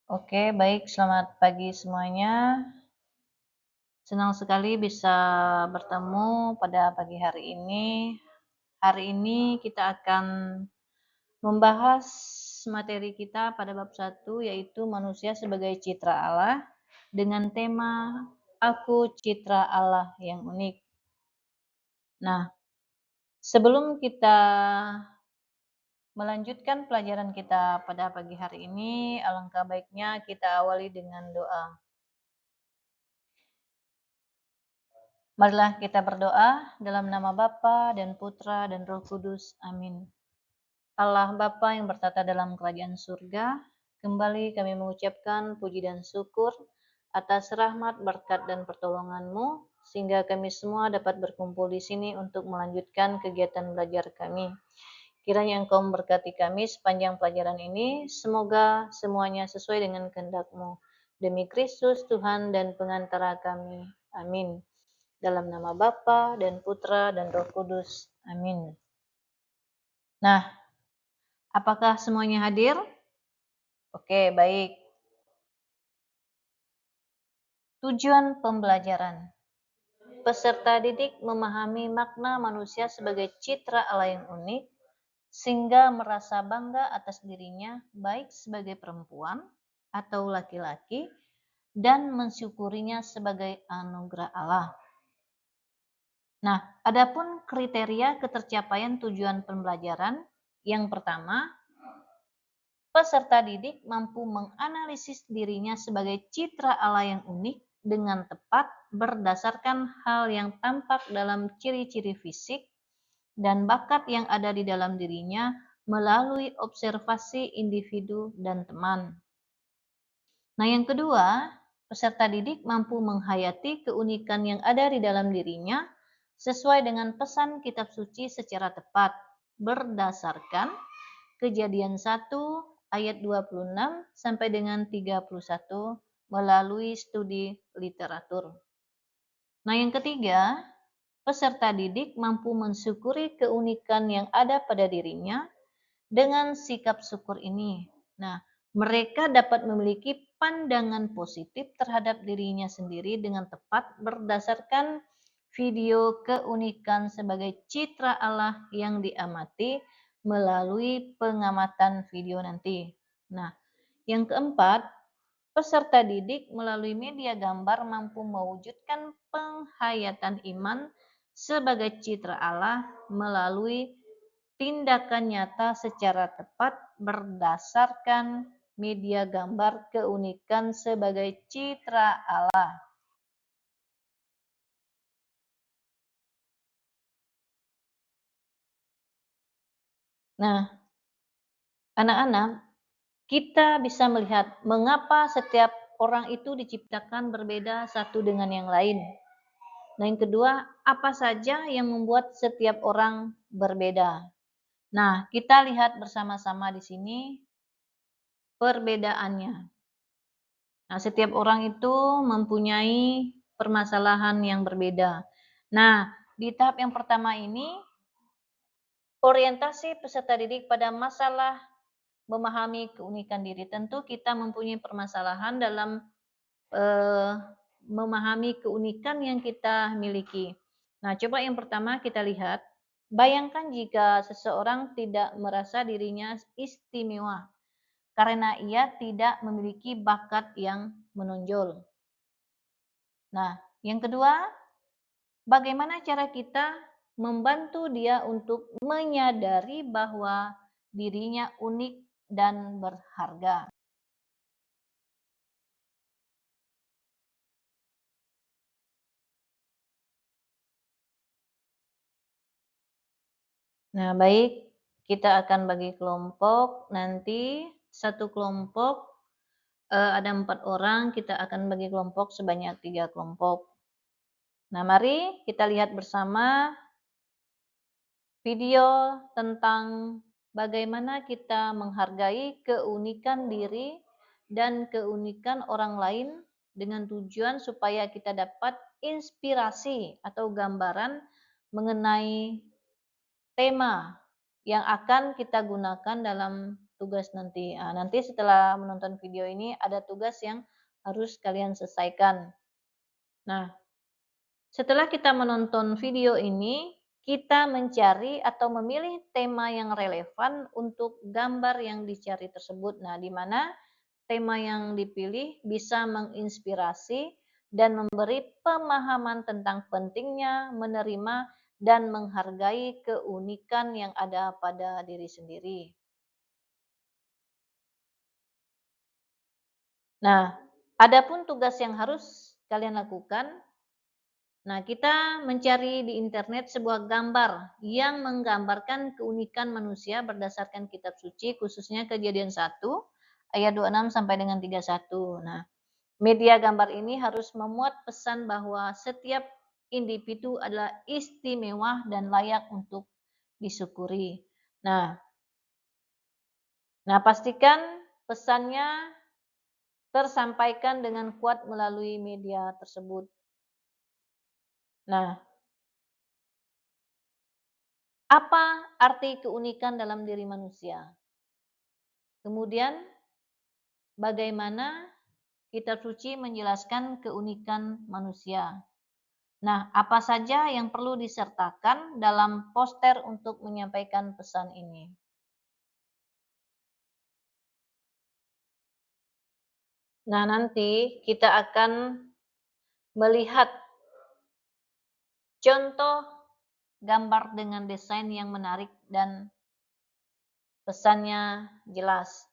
Oke, baik. Selamat pagi semuanya. Senang sekali bisa bertemu pada pagi hari ini. Hari ini kita akan membahas materi kita pada bab 1, yaitu manusia sebagai citra Allah dengan tema Aku Citra Allah yang Unik. Nah, sebelum kita melanjutkan pelajaran kita pada pagi hari ini, alangkah baiknya kita awali dengan doa. Marilah kita berdoa dalam nama Bapa dan Putra dan Roh Kudus. Amin. Allah Bapa yang bertata dalam kerajaan surga, kembali kami mengucapkan puji dan syukur atas rahmat, berkat, dan pertolongan-Mu, sehingga kami semua dapat berkumpul di sini untuk melanjutkan kegiatan belajar kami. Kiranya Engkau memberkati kami sepanjang pelajaran ini, semoga semuanya sesuai dengan kehendak-Mu. Demi Kristus Tuhan dan pengantara kami. Amin. Dalam nama Bapa dan Putra dan Roh Kudus. Amin. Nah, apakah semuanya hadir? Oke, baik. Tujuan pembelajaran. Peserta didik memahami makna manusia sebagai citra Allah yang unik, sehingga merasa bangga atas dirinya, baik sebagai perempuan atau laki-laki, dan mensyukurinya sebagai anugerah Allah. Nah, adapun kriteria ketercapaian tujuan pembelajaran, yang pertama, peserta didik mampu menganalisis dirinya sebagai citra Allah yang unik dengan tepat berdasarkan hal yang tampak dalam ciri-ciri fisik dan bakat yang ada di dalam dirinya melalui observasi individu dan teman. Nah, yang kedua, peserta didik mampu menghayati keunikan yang ada di dalam dirinya sesuai dengan pesan kitab suci secara tepat berdasarkan Kejadian 1 ayat 26 sampai dengan 31 melalui studi literatur. Nah, yang ketiga, peserta didik mampu mensyukuri keunikan yang ada pada dirinya dengan sikap syukur ini. Nah, mereka dapat memiliki pandangan positif terhadap dirinya sendiri dengan tepat berdasarkan video keunikan sebagai citra Allah yang diamati melalui pengamatan video nanti. Nah, yang keempat, peserta didik melalui media gambar mampu mewujudkan penghayatan iman sebagai citra Allah melalui tindakan nyata secara tepat berdasarkan media gambar keunikan sebagai citra Allah. Nah, anak-anak, kita bisa melihat mengapa setiap orang itu diciptakan berbeda satu dengan yang lain. Nah, yang kedua, apa saja yang membuat setiap orang berbeda? Nah, kita lihat bersama-sama di sini perbedaannya. Nah, setiap orang itu mempunyai permasalahan yang berbeda. Nah, di tahap yang pertama ini, orientasi peserta didik pada masalah memahami keunikan diri. Tentu kita mempunyai permasalahan dalam memahami keunikan yang kita miliki. Nah, coba yang pertama kita lihat, bayangkan jika seseorang tidak merasa dirinya istimewa karena ia tidak memiliki bakat yang menonjol. Nah, yang kedua, bagaimana cara kita membantu dia untuk menyadari bahwa dirinya unik dan berharga. Nah, baik, kita akan bagi kelompok. Nanti satu kelompok ada 4 orang, kita akan bagi kelompok sebanyak 3 kelompok. Nah, mari kita lihat bersama video tentang bagaimana kita menghargai keunikan diri dan keunikan orang lain dengan tujuan supaya kita dapat inspirasi atau gambaran mengenai tema yang akan kita gunakan dalam tugas nanti. Nanti setelah menonton video ini ada tugas yang harus kalian selesaikan. Nah, setelah kita menonton video ini, kita mencari atau memilih tema yang relevan untuk gambar yang dicari tersebut. Nah, di mana tema yang dipilih bisa menginspirasi dan memberi pemahaman tentang pentingnya menerima dan menghargai keunikan yang ada pada diri sendiri. Nah, adapun tugas yang harus kalian lakukan. Nah, kita mencari di internet sebuah gambar yang menggambarkan keunikan manusia berdasarkan kitab suci, khususnya Kejadian 1 ayat 26 sampai dengan 31. Nah, media gambar ini harus memuat pesan bahwa setiap individu adalah istimewa dan layak untuk disyukuri. Nah, pastikan pesannya tersampaikan dengan kuat melalui media tersebut. Nah, apa arti keunikan dalam diri manusia? Kemudian, bagaimana kitab suci menjelaskan keunikan manusia? Nah, apa saja yang perlu disertakan dalam poster untuk menyampaikan pesan ini? Nah, nanti kita akan melihat contoh gambar dengan desain yang menarik dan pesannya jelas.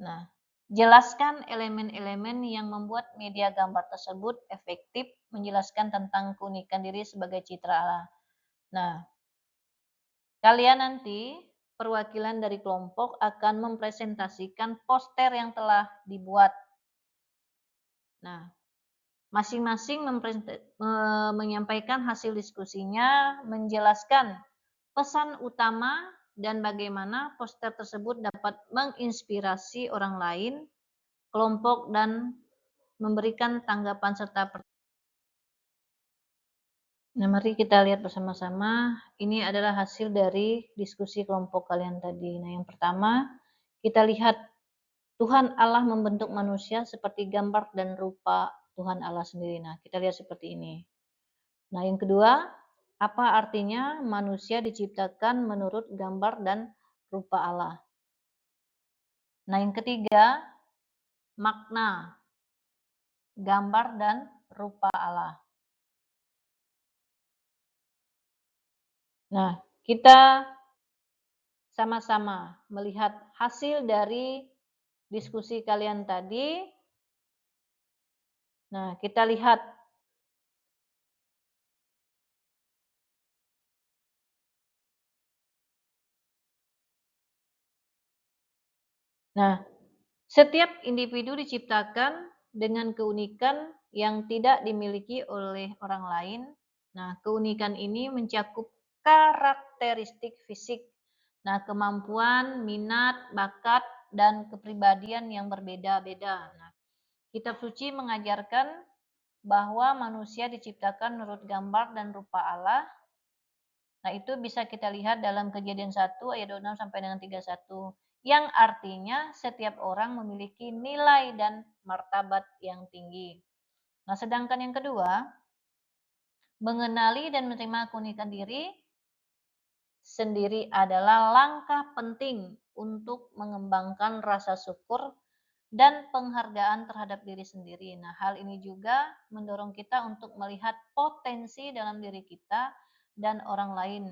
Nah, jelaskan elemen-elemen yang membuat media gambar tersebut efektif menjelaskan tentang keunikan diri sebagai citra Allah. Nah, kalian nanti perwakilan dari kelompok akan mempresentasikan poster yang telah dibuat. Nah, masing-masing menyampaikan hasil diskusinya, menjelaskan pesan utama dan bagaimana poster tersebut dapat menginspirasi orang lain, kelompok, dan memberikan tanggapan serta Nah, mari kita lihat bersama-sama. Ini adalah hasil dari diskusi kelompok kalian tadi. Nah, yang pertama, kita lihat Tuhan Allah membentuk manusia seperti gambar dan rupa Tuhan Allah sendiri. Nah, kita lihat seperti ini. Nah, yang kedua, apa artinya manusia diciptakan menurut gambar dan rupa Allah? Nah, yang ketiga, makna gambar dan rupa Allah. Nah, kita sama-sama melihat hasil dari diskusi kalian tadi. Nah, kita lihat. Nah, setiap individu diciptakan dengan keunikan yang tidak dimiliki oleh orang lain. Nah, keunikan ini mencakup karakteristik fisik, nah kemampuan, minat, bakat, dan kepribadian yang berbeda-beda. Nah, kitab suci mengajarkan bahwa manusia diciptakan menurut gambar dan rupa Allah. Nah, itu bisa kita lihat dalam Kejadian 1 ayat 26 sampai dengan 31, yang artinya setiap orang memiliki nilai dan martabat yang tinggi. Nah, sedangkan yang kedua, mengenali dan menerima keunikan diri sendiri adalah langkah penting untuk mengembangkan rasa syukur dan penghargaan terhadap diri sendiri. Nah, hal ini juga mendorong kita untuk melihat potensi dalam diri kita dan orang lain,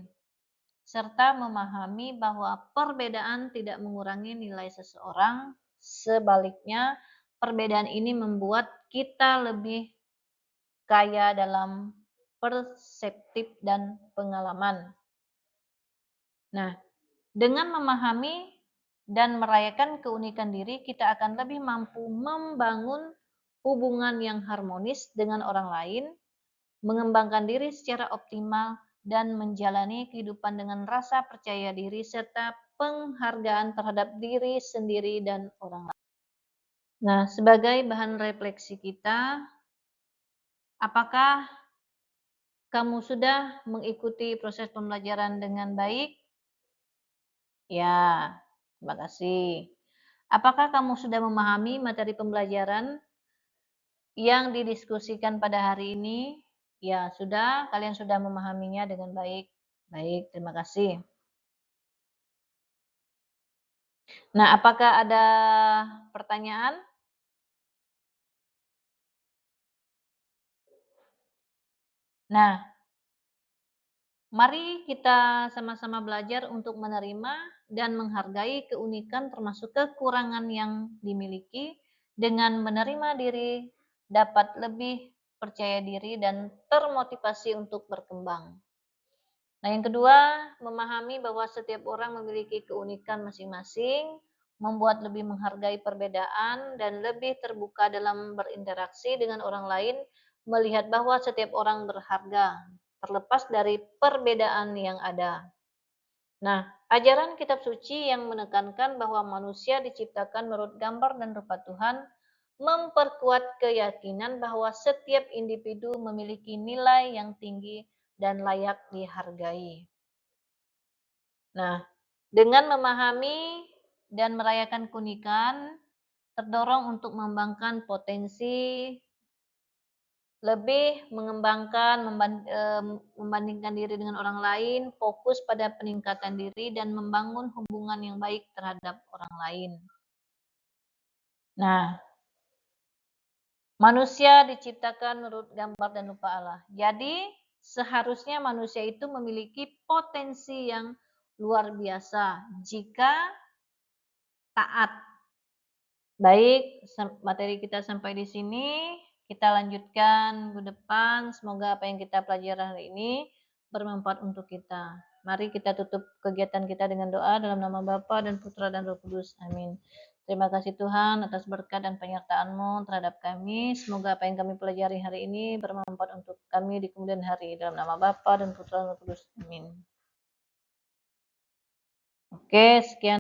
serta memahami bahwa perbedaan tidak mengurangi nilai seseorang. Sebaliknya, perbedaan ini membuat kita lebih kaya dalam perseptif dan pengalaman. Nah, dengan memahami dan merayakan keunikan diri, kita akan lebih mampu membangun hubungan yang harmonis dengan orang lain, mengembangkan diri secara optimal, dan menjalani kehidupan dengan rasa percaya diri serta penghargaan terhadap diri sendiri dan orang lain. Nah, sebagai bahan refleksi kita, apakah kamu sudah mengikuti proses pembelajaran dengan baik? Ya. Terima kasih. Apakah kamu sudah memahami materi pembelajaran yang didiskusikan pada hari ini? Ya, sudah. Kalian sudah memahaminya dengan baik. Baik, terima kasih. Nah, apakah ada pertanyaan? Nah, mari kita sama-sama belajar untuk menerima dan menghargai keunikan termasuk kekurangan yang dimiliki. Dengan menerima diri, dapat lebih percaya diri dan termotivasi untuk berkembang. Nah, yang kedua, memahami bahwa setiap orang memiliki keunikan masing-masing, membuat lebih menghargai perbedaan dan lebih terbuka dalam berinteraksi dengan orang lain, melihat bahwa setiap orang berharga, terlepas dari perbedaan yang ada. Nah, ajaran kitab suci yang menekankan bahwa manusia diciptakan menurut gambar dan rupa Tuhan memperkuat keyakinan bahwa setiap individu memiliki nilai yang tinggi dan layak dihargai. Nah, dengan memahami dan merayakan keunikan, terdorong untuk mengembangkan potensi, lebih mengembangkan, membandingkan diri dengan orang lain, fokus pada peningkatan diri, dan membangun hubungan yang baik terhadap orang lain. Nah, manusia diciptakan menurut gambar dan rupa Allah. Jadi, seharusnya manusia itu memiliki potensi yang luar biasa jika taat. Baik, materi kita sampai di sini. Kita lanjutkan ke depan. Semoga apa yang kita pelajari hari ini bermanfaat untuk kita. Mari kita tutup kegiatan kita dengan doa dalam nama Bapa dan Putra dan Roh Kudus. Amin. Terima kasih Tuhan atas berkat dan penyertaan-Mu terhadap kami. Semoga apa yang kami pelajari hari ini bermanfaat untuk kami di kemudian hari. Dalam nama Bapa dan Putra dan Roh Kudus. Amin. Oke, sekian.